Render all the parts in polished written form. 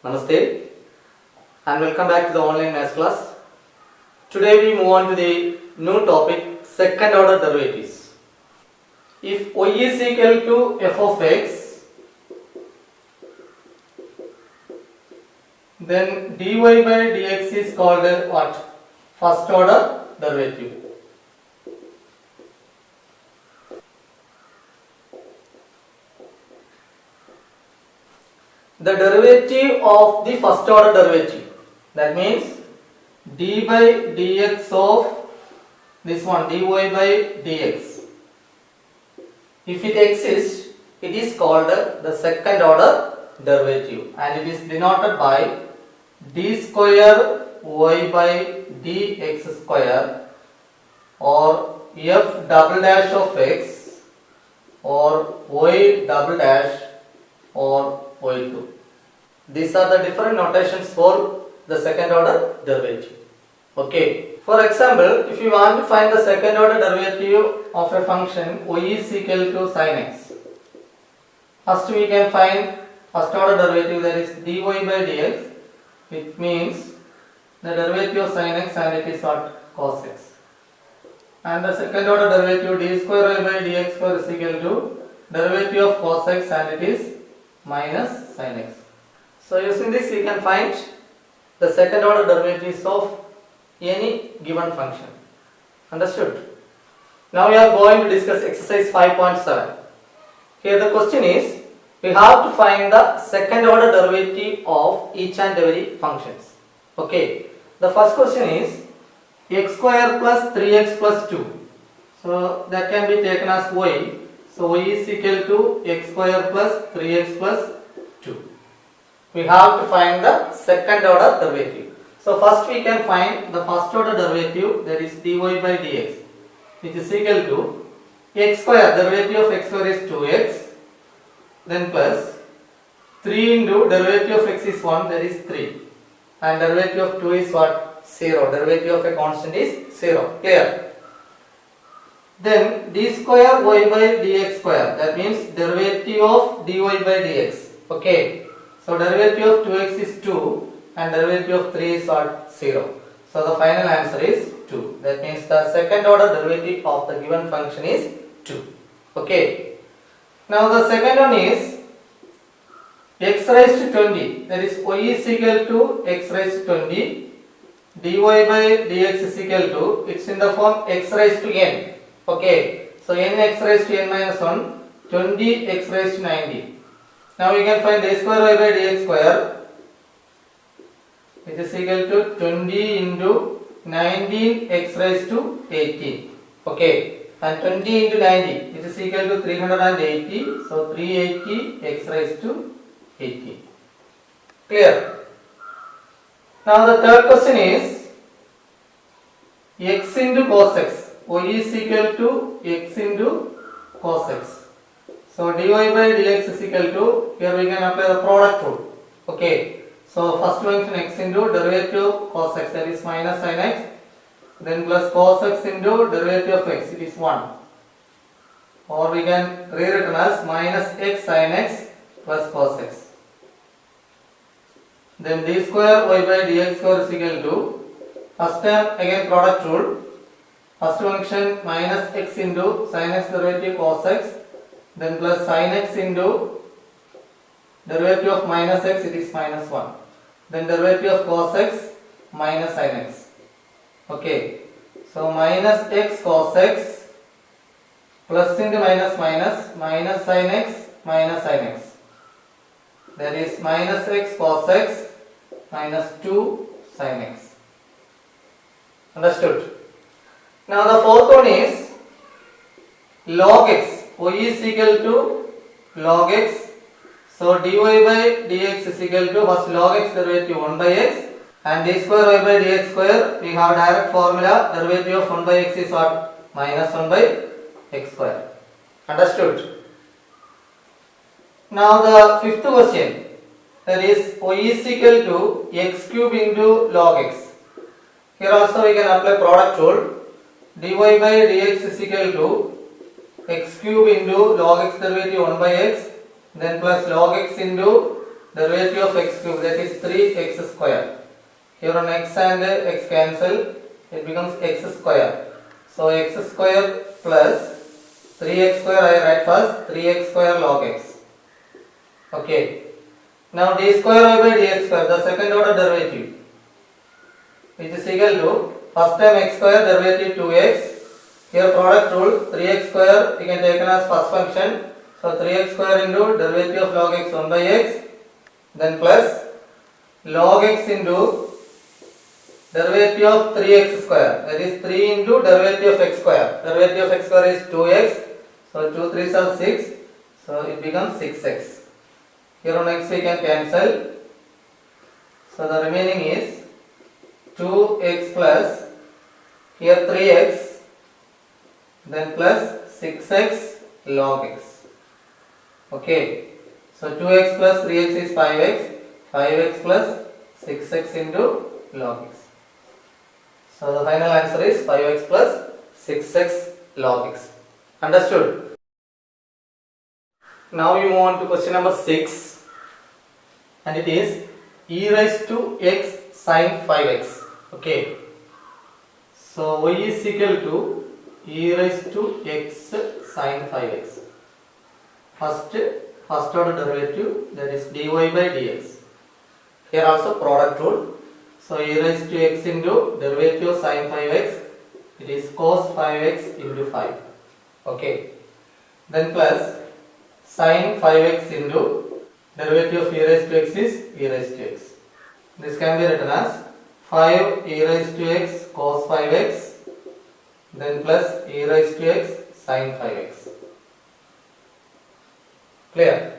Namaste and welcome back to the online maths class. Today we move on to the new topic, second order derivatives. If y is equal to f of x, then dy by dx is called as what? First order derivative. The derivative of the first order derivative, that means d by dx of this one, dy by dx, if it exists, it is called the second order derivative and it is denoted by d square y by dx square or f double dash of x or y double dash or y2. These are the different notations for the second order derivative. Okay. For example, if you want to find the second order derivative of a function y is equal to sin x, first we can find first order derivative, that is dy by dx. It means the derivative of sin x and it is what? Cos x. And the second order derivative d square y by dx square is equal to derivative of cos x and it is minus sin x. So using this you can find the second order derivatives of any given function. Understood? Now we are going to discuss exercise 5.7. Here the question is, we have to find the second order derivative of each and every functions. Okay. The first question is x square plus 3x plus 2. So that can be taken as y. So y is equal to x square plus 3x plus 2. We have to find the second order derivative. So first we can find the first order derivative, that is dy by dx, which is equal to x square, derivative of x square is 2x, then plus 3 into derivative of x is 1, that is 3, and derivative of 2 is what? 0. Derivative of a constant is 0. Clear? Then d square y by dx square, that means derivative of dy by dx. Okay. So derivative of 2x is 2 and derivative of 3 is what? 0. So the final answer is 2. That means the second order derivative of the given function is 2. Okay. Now the second one is x raised to 20. That is y is equal to x raised to 20. dy by dx is equal to, it's in the form x raised to n. Okay. So n x raised to n minus 1, 20 x raised to 90. Now we can find a square y by dx square, which is equal to 20 into 19 x raised to 18. Okay. And 20 into 90, which is equal to 380. So 380 x raised to 18. Clear? Now the third question is x into cos x. Y is equal to x into cos x. So dy by dx is equal to, here we can apply the product rule. Okay. So first function x into derivative cos x, that is minus sin x, then plus cos x into derivative of x, it is 1. Or we can rewrite as minus x sin x plus cos x. Then d square y by dx square is equal to, first term again product rule, first function minus x into sin x derivative cos x, then plus sin x into derivative of minus x, it is minus 1. Then derivative of cos x minus sin x. Okay. So minus x cos x plus into minus minus, minus sin x minus sin x. That is minus x cos x minus 2 sin x. Understood? Now the fourth one is log x. Y is equal to log x. So dy by dx is equal to, first log x derivative 1 by x, and d square y by dx square, we have direct formula, derivative of 1 by x is what? Minus 1 by x square. Understood? Now the fifth question, that is y is equal to x cube into log x. Here also we can apply product rule, dy by dx is equal to x cube into log x derivative 1 by x, then plus log x into derivative of x cube, that is 3x square. Here on x and x cancel, it becomes x square. So x square plus 3x square, I write first 3x square log x. Okay. Now d square y by dx square, the second order derivative, which is equal to first time x square derivative 2x. Here product rule, 3x square we can take as first function. So 3x square into derivative of log x 1 by x, then plus log x into derivative of 3x square, that is 3 into derivative of x square. Derivative of x square is 2x. So 2 3s are 6. So it becomes 6x. Here on x we can cancel. So the remaining is 2x plus here 3x, then plus 6x log x. Okay. So 2x plus 3x is 5x. 5x plus 6x into log x. So the final answer is 5x plus 6x log x. Understood? Now we move on to question number 6, and it is e raised to x sin 5x. Okay. So y is equal to e raised to x sin 5x. First order derivative, that is dy by dx. Here also product rule. So e raised to x into derivative of sin 5x, it is cos 5x into 5. Okay. Then plus sin 5x into derivative of e raised to x is e raised to x. This can be written as 5 e raised to x cos 5x, then plus e raised to x sin 5x. Clear?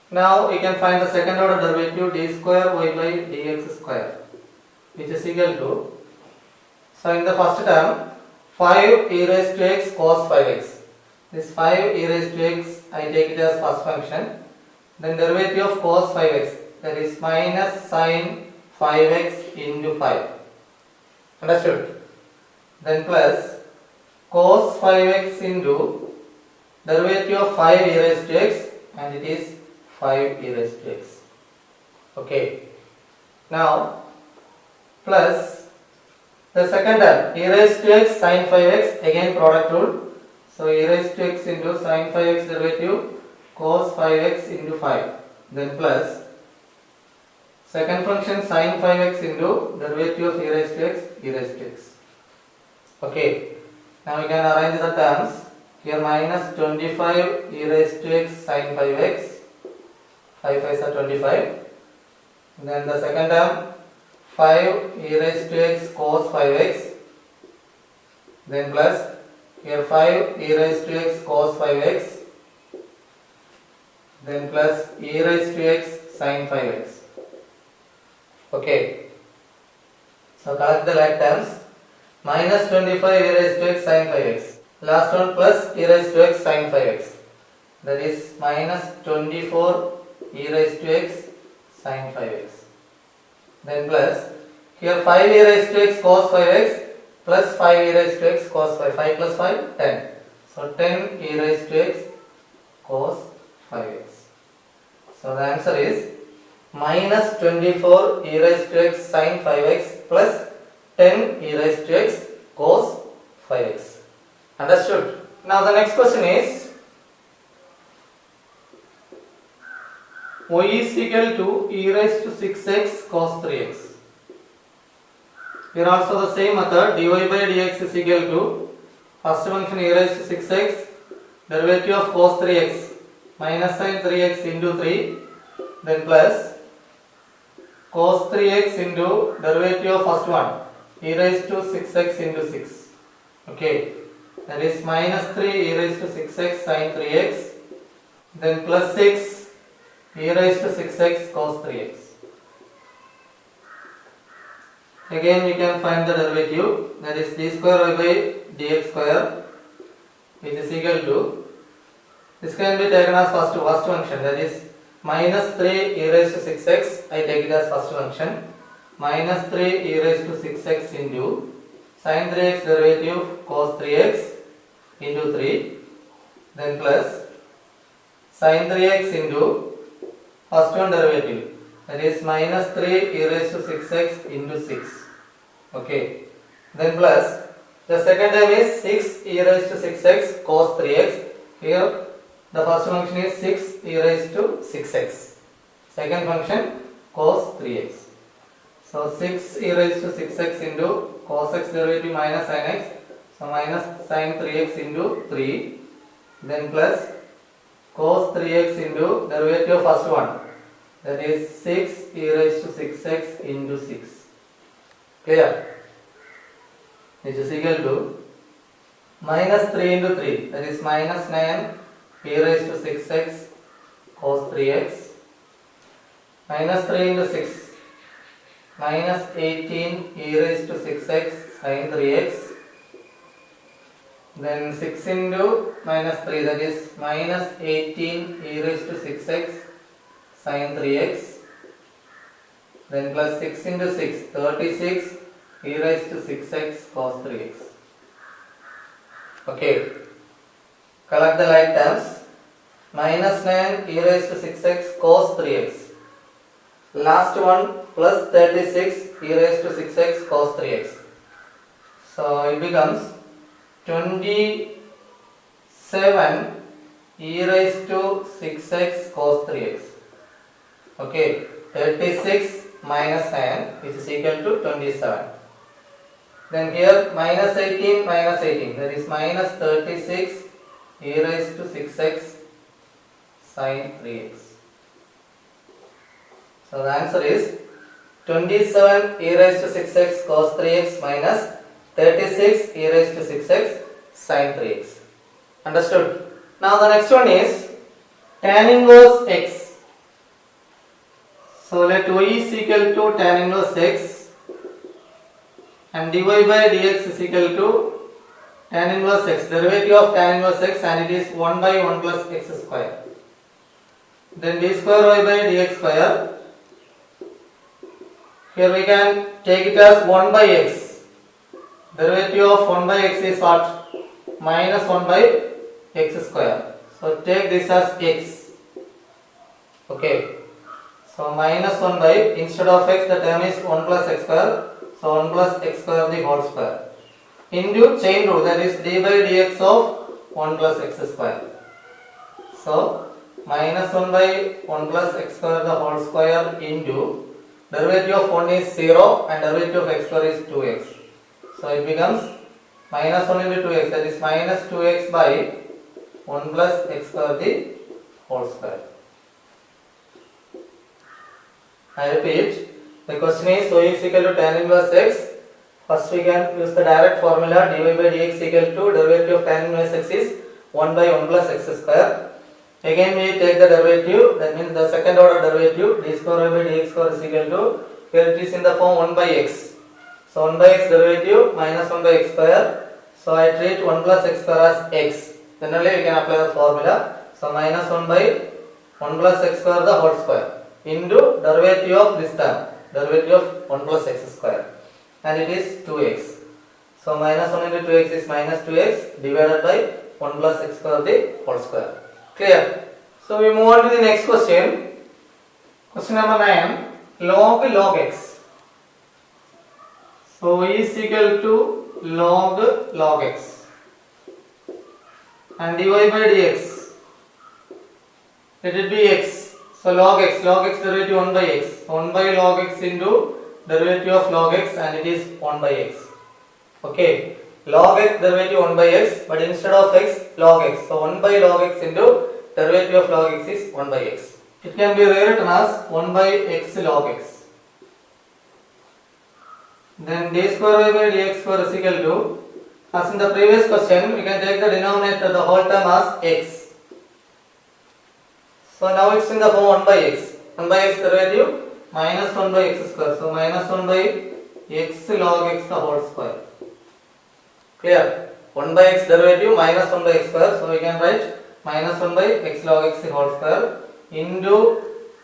Now we can find the second order derivative d square y by dx square, which is equal to, so in the first term 5 e raised to x cos 5x. This 5 e raised to x, I take it as first function. Then derivative of cos 5x, that is minus sin 5x into 5. Understood? Then plus cos 5x into derivative of 5 e raised to x, and it is 5 e raised to x. Okay. Now plus the second term, e raised to x sin 5x, again product rule. So e raised to x into sin 5x derivative cos 5x into 5, then plus second function sin 5x into derivative of e raised to x, e raised to x. Okay. Now we can arrange the terms. Here minus 25 e raised to x sin 5x, 5 5s are 25. Then the second term 5 e raised to x cos 5x, then plus here 5 e raised to x cos 5x, then plus e raised to x sin 5x. Okay. So collect the like terms. Minus 25 e raised to x sin 5x. Last one plus e raised to x sin 5x. That is minus 24 e raised to x sin 5x. Then plus here 5 e raised to x cos 5x plus 5 e raised to x cos 5. 5 plus 5, 10. So 10 e raised to x cos 5x. So the answer is minus 24 e raised to x sin 5x plus 10 e raised to x cos 5x. Understood? Now the next question is y is equal to e raised to 6x cos 3x. Here also the same method, dy by dx is equal to first function e raised to 6x derivative of cos 3x minus sin 3x into 3, then plus cos 3x into derivative of first one e raised to 6x into 6. Okay, that is minus 3 e raised to 6x sin 3x, then plus 6 e raised to 6x cos 3x. Again we can find the derivative, that is d square y by dx square, which is equal to, this can be taken as first function, that is minus 3 e raised to 6x, I take it as first function, minus 3 e raised to 6x into sin 3x derivative cos 3x into 3, then plus sin 3x into first one derivative, that is minus 3 e raised to 6x into 6. Okay. Then plus the second term is 6 e raised to 6x cos 3x. Here the first function is 6 e raised to 6x. Second function cos 3x. So 6 e raised to 6x into cos x derivative minus sin x. So minus sin 3x into 3. Then plus cos 3x into derivative of first one, that is 6 e raised to 6x into 6. Clear? Which is equal to minus 3 into 3, that is minus 9 e raised to 6x cos 3x, minus 3 into 6, minus 18 e raised to 6x sin 3x, then 6 into minus 3, that is minus 18 e raised to 6x sin 3x, then plus 6 into 6, 36 e raised to 6x cos 3x. Okay, collect the like terms. Minus 9 e raised to 6x cos 3x. Last one plus 36 e raised to 6x cos 3x. So it becomes 27 e raised to 6x cos 3x. Okay, 36 minus 9, which is equal to 27. Then here minus 18 minus 18, that is minus 36 e raised to 6x sin 3x. So the answer is 27 e raised to 6x cos 3x minus 36 e raised to 6x sin 3x. Understood? Now the next one is tan inverse x. So let y is equal to tan inverse x and dy by dx is equal to tan inverse x, derivative of tan inverse x, and it is 1 by 1 plus x square. Then d square y by dx square. Here we can take it as 1 by x. Derivative of 1 by x is what? Minus 1 by x square. So take this as x. Okay. So minus 1 by, instead of x the term is 1 plus x square. So 1 plus x square the whole square. Into chain rule, that is d by dx of 1 plus x square. So minus 1 by 1 plus x square the whole square into derivative of 1 is 0 and derivative of x square is 2x. So it becomes minus 1 into 2x, that is minus 2x by 1 plus x square the whole square. I repeat, the question is y is equal to tan inverse x. First we can use the direct formula, dy by dx equal to derivative of tan inverse x is 1 by 1 plus x square. Again we take the derivative, that means the second order derivative, d square y by dx square is equal to, here it is in the form 1 by x. So 1 by x derivative minus 1 by x square. So I treat 1 plus x square as x. Generally we can apply the formula. So minus 1 by 1 plus x square the whole square into derivative of this term, derivative of 1 plus x square, and it is 2x. So minus 1 into 2x is minus 2x divided by 1 plus x square the whole square. Clear? So we move on to the next question. Question number 9. Log x. So y is equal to log x and dy by dx, let it be x. So log x derivative 1 by x. 1 by log x into derivative of log x, and it is 1 by x. Okay, log x derivative 1 by x, but instead of x, log x. So 1 by log x into derivative of log x is 1 by x. It can be rewritten as 1 by x log x. Then d square y by dx square is equal to, as in the previous question, we can take the denominator, the whole term as x. So now it's in the form 1 by x. 1 by x derivative minus 1 by x square. So minus 1 by x log x the whole square. Clear? 1 by x derivative minus 1 by x square. So we can write minus 1 by x log x the whole square into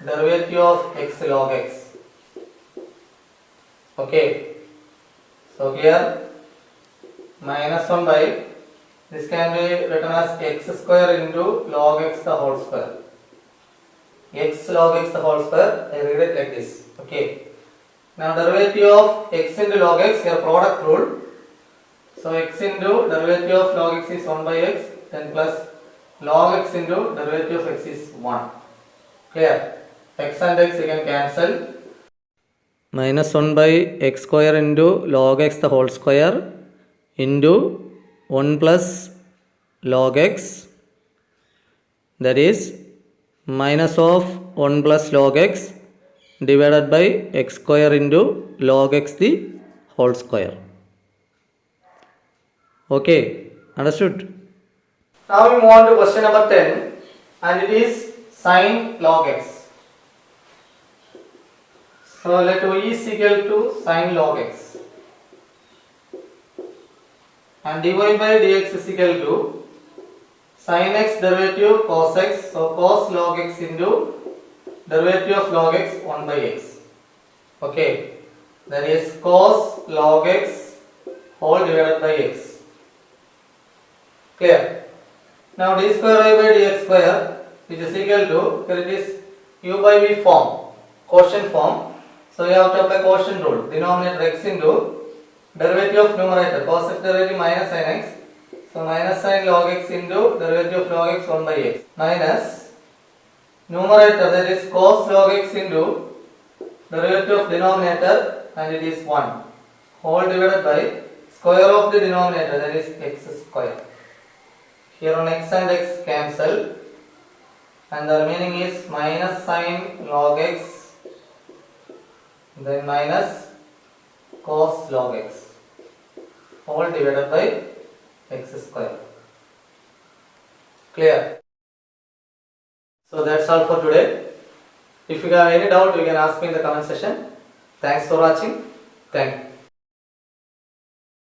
derivative of x log x. Okay. So here minus 1 by, this can be written as x square into log x the whole square. x log x the whole square. I read it like this. Okay. Now derivative of x into log x, here product rule. So x into derivative of log x is 1 by x, then plus log x into derivative of x is 1. Clear? X and x you can cancel. Minus 1 by x square into log x the whole square into 1 plus log x, that is minus of 1 plus log x divided by x square into log x the whole square. Okay, understood? Now we move on to question number 10, and it is sin log x. So let y is equal to sin log x, and dy by dx is equal to sin x derivative cos x, so cos log x into derivative of log x 1 by x. Okay, that is cos log x whole divided by x. Clear? Now d square y by dx square, which is equal to, here it is u by v form, quotient form. So you have to apply quotient rule. Denominator x into derivative of numerator, cos x derivative minus sin x. So minus sin log x into derivative of log x 1 by x minus numerator, that is cos log x into derivative of denominator, and it is 1 whole divided by square of the denominator, that is x square. Here on x and x cancel, and the remaining is minus sin log x, then minus cos log x whole divided by x square. Clear? So that's all for today. If you have any doubt, you can ask me in the comment section. Thanks for watching. Thank you.